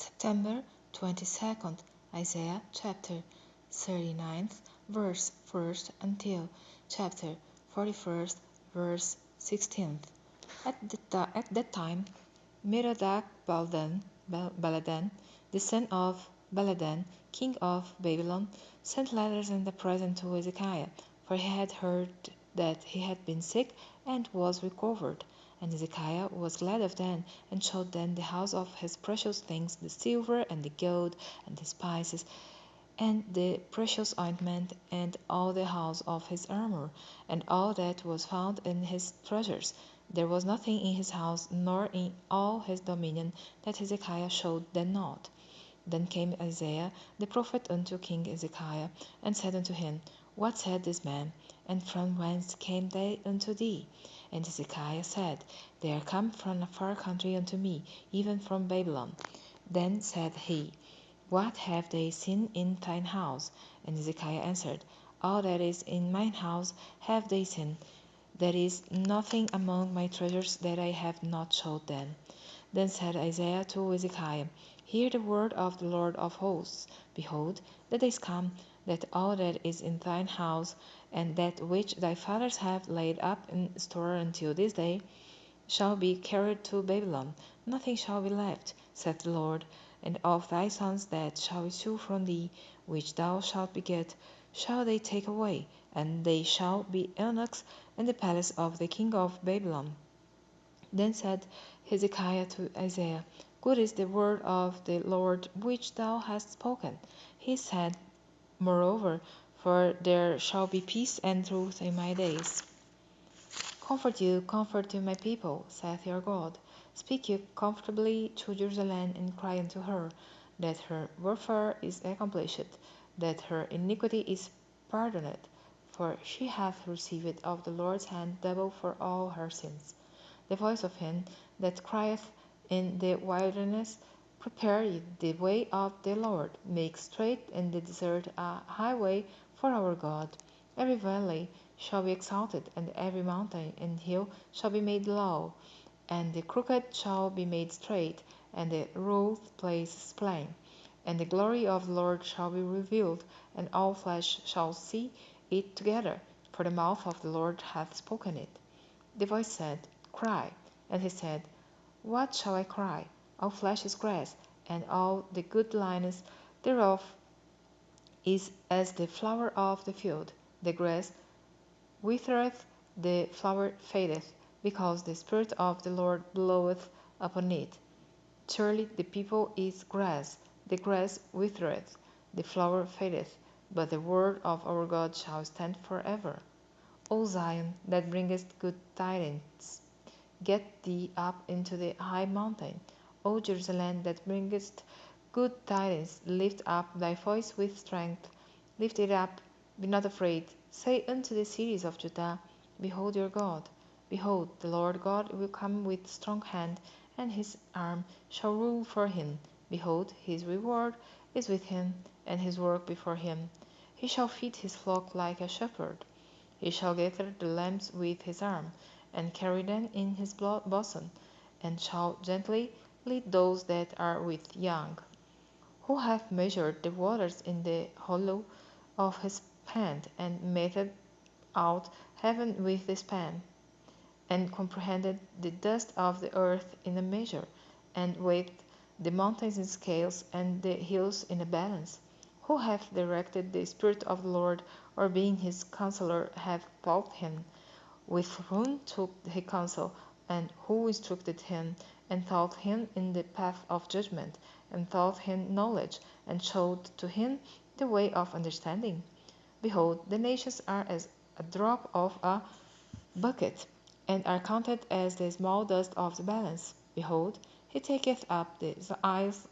September 22nd, Isaiah chapter 39th, verse 1st until chapter 41st, verse 16th. At that time, Merodach-Baladan, the son of Baladan, king of Babylon, sent letters and a present to Hezekiah, for he had heard that he had been sick and was recovered. And Hezekiah was glad of them, and showed them the house of his precious things, the silver and the gold, and the spices, and the precious ointment, and all the house of his armor, and all that was found in his treasures. There was nothing in his house, nor in all his dominion, that Hezekiah showed them not. Then came Isaiah the prophet unto King Hezekiah, and said unto him, What said this man? And from whence came they unto thee? And Hezekiah said, They are come from a far country unto me, even from Babylon. Then said he, What have they seen in thine house? And Hezekiah answered, All that is in mine house have they seen. There is nothing among my treasures that I have not showed them. Then said Isaiah to Hezekiah, Hear the word of the Lord of hosts. Behold, the days come, that all that is in thine house, and that which thy fathers have laid up in store until this day, shall be carried to Babylon. Nothing shall be left, saith the Lord. And of thy sons that shall issue from thee, which thou shalt beget, shall they take away, and they shall be eunuchs in the palace of the king of Babylon. Then said Hezekiah to Isaiah, Good is the word of the Lord which thou hast spoken. He said, Moreover, for there shall be peace and truth in my days. Comfort you, my people, saith your God. Speak you comfortably to Jerusalem, and cry unto her, that her warfare is accomplished, that her iniquity is pardoned, for she hath received of the Lord's hand double for all her sins. The voice of him that crieth in the wilderness, Prepare ye the way of the Lord, make straight in the desert a highway for our God. Every valley shall be exalted, and every mountain and hill shall be made low, and the crooked shall be made straight, and the rough places plain. And the glory of the Lord shall be revealed, and all flesh shall see it together, for the mouth of the Lord hath spoken it. The voice said, Cry. And he said, What shall I cry? All flesh is grass, and all the goodliness thereof is as the flower of the field. The grass withereth, the flower fadeth, because the Spirit of the Lord bloweth upon it. Surely the people is grass, the grass withereth, the flower fadeth, but the word of our God shall stand forever. O Zion, that bringest good tidings, get thee up into the high mountain. O Jerusalem, that bringest good tidings, lift up thy voice with strength. Lift it up, be not afraid. Say unto the cities of Judah, Behold your God. Behold, the Lord God will come with strong hand, and his arm shall rule for him. Behold, his reward is with him, and his work before him. He shall feed his flock like a shepherd. He shall gather the lambs with his arm, and carry them in his bosom, and shall gently lead those that are with young. Who hath measured the waters in the hollow of his hand, and meted out heaven with the span, and comprehended the dust of the earth in a measure, and weighed the mountains in scales, and the hills in a balance? Who hath directed the Spirit of the Lord, or being his counselor hath taught him? With whom took he counsel, and who instructed him, and taught him in the path of judgment, and taught him knowledge, and showed to him the way of understanding? Behold, the nations are as a drop of a bucket, and are counted as the small dust of the balance. Behold, he taketh up the isles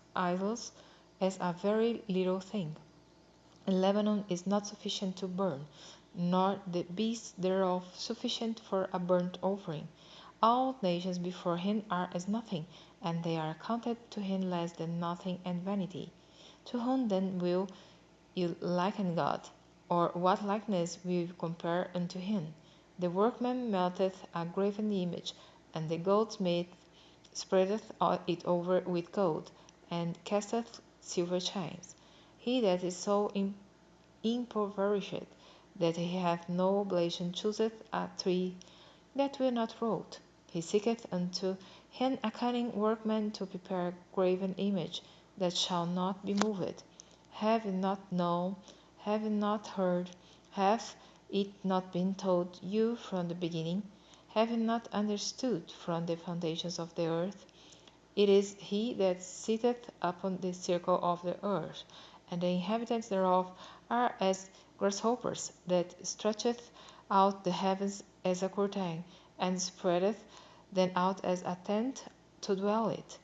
as a very little thing. And Lebanon is not sufficient to burn, nor the beasts thereof sufficient for a burnt offering. All nations before him are as nothing, and they are accounted to him less than nothing and vanity. To whom then will you liken God? Or what likeness will you compare unto him? The workman melteth a graven image, and the goldsmith spreadeth it over with gold, and casteth silver chains. He that is so impoverished that he hath no oblation chooseth a tree that will not rot. He seeketh unto him a cunning workman to prepare a graven image that shall not be moved. Have ye not known? Have ye not heard? Hath it not been told you from the beginning? Have ye not understood from the foundations of the earth? It is he that sitteth upon the circle of the earth, and the inhabitants thereof are as grasshoppers, that stretcheth out the heavens as a curtain, and spreadeth them out as a tent to dwell it,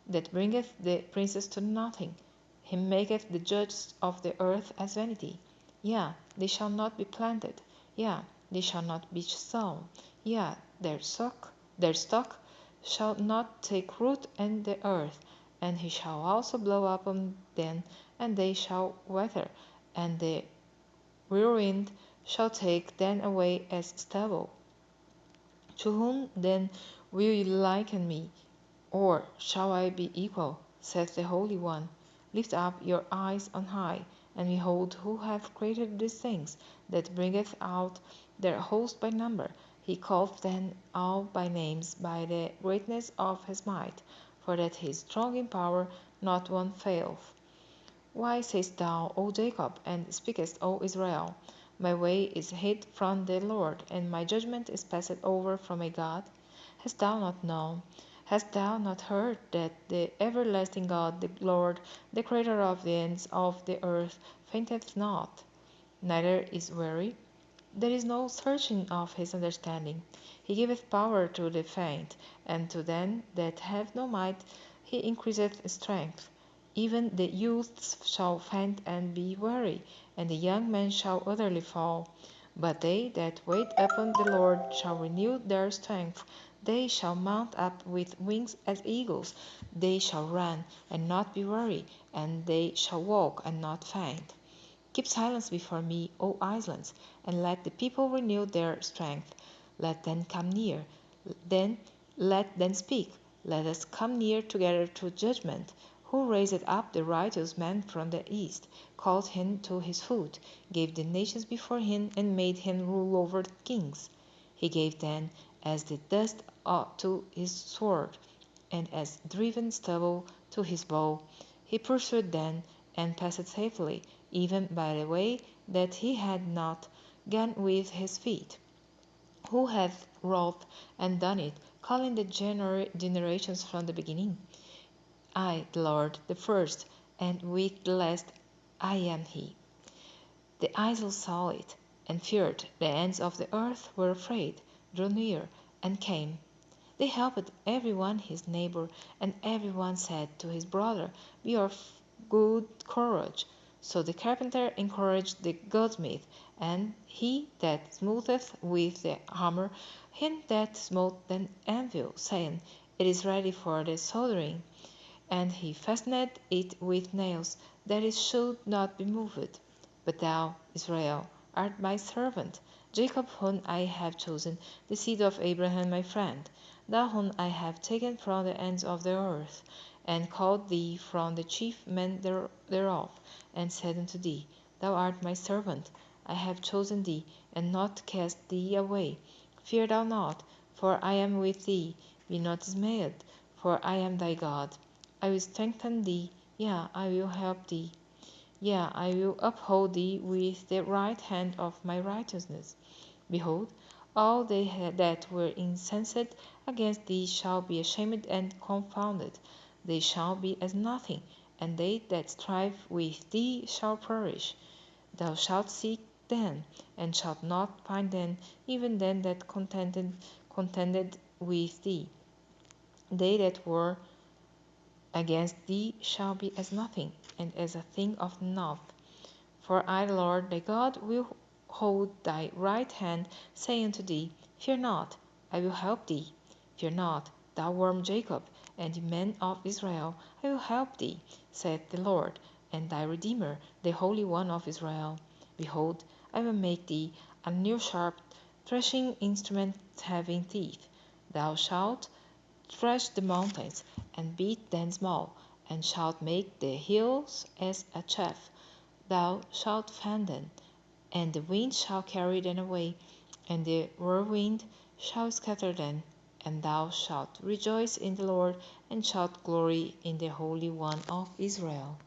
that bringeth the princes to nothing. He maketh the judges of the earth as vanity. Yea, they shall not be planted. Yea, they shall not be sown. Yea, their stock shall not take root in the earth, and he shall also blow upon them, and they shall wither, and the whirlwind shall take them away as stubble. To whom then will ye liken me, or shall I be equal? Saith the Holy One. Lift up your eyes on high, and behold who hath created these things, that bringeth out their host by number. He calleth them all by names, by the greatness of his might, for that he is strong in power, not one faileth. Why sayest thou, O Jacob, and speakest, O Israel, my way is hid from the Lord, and my judgment is passed over from my God? Hast thou not known? Hast thou not heard that the everlasting God, the Lord, the Creator of the ends of the earth, fainteth not, neither is weary? There is no searching of his understanding. He giveth power to the faint, and to them that have no might he increaseth strength. Even the youths shall faint and be weary, and the young men shall utterly fall. But they that wait upon the Lord shall renew their strength. They shall mount up with wings as eagles. They shall run and not be weary, and they shall walk and not faint. Keep silence before me, O islands, and let the people renew their strength. Let them come near, then let them speak. Let us come near together to judgment. Who raised up the righteous man from the east, called him to his foot, gave the nations before him, and made him rule over kings? He gave them as the dust to his sword, and as driven stubble to his bow. He pursued them, and passed safely, even by the way that he had not gone with his feet. Who hath wrought and done it, calling the generations from the beginning? I, the Lord, the first, and with the last I am he. The isles saw it, and feared. The ends of the earth were afraid, drew near, and came. They helped every one his neighbor, and every one said to his brother, Be of good courage. So the carpenter encouraged the goldsmith, and he that smootheth with the hammer him that smote the anvil, saying, It is ready for the soldering. And he fastened it with nails, that it should not be moved. But thou, Israel, art my servant, Jacob whom I have chosen, the seed of Abraham my friend, thou whom I have taken from the ends of the earth, and called thee from the chief men thereof, and said unto thee, Thou art my servant, I have chosen thee, and not cast thee away. Fear thou not, for I am with thee. Be not dismayed, for I am thy God. I will strengthen thee, yea, I will help thee. Yea, I will uphold thee with the right hand of my righteousness. Behold, all they that were incensed against thee shall be ashamed and confounded. They shall be as nothing, and they that strive with thee shall perish. Thou shalt seek them, and shalt not find them, even them that contended with thee. They that were against thee shall be as nothing, and as a thing of naught. For I, the Lord thy God, will hold thy right hand, saying unto thee, Fear not, I will help thee. Fear not, thou worm Jacob, and the men of Israel, I will help thee, saith the Lord, and thy Redeemer, the Holy One of Israel. Behold, I will make thee a new sharp threshing instrument having teeth. Thou shalt thresh the mountains, and beat them small, and shalt make the hills as a chaff. Thou shalt fan them, and the wind shall carry them away, and the whirlwind shall scatter them. And thou shalt rejoice in the Lord, and shalt glory in the Holy One of Israel.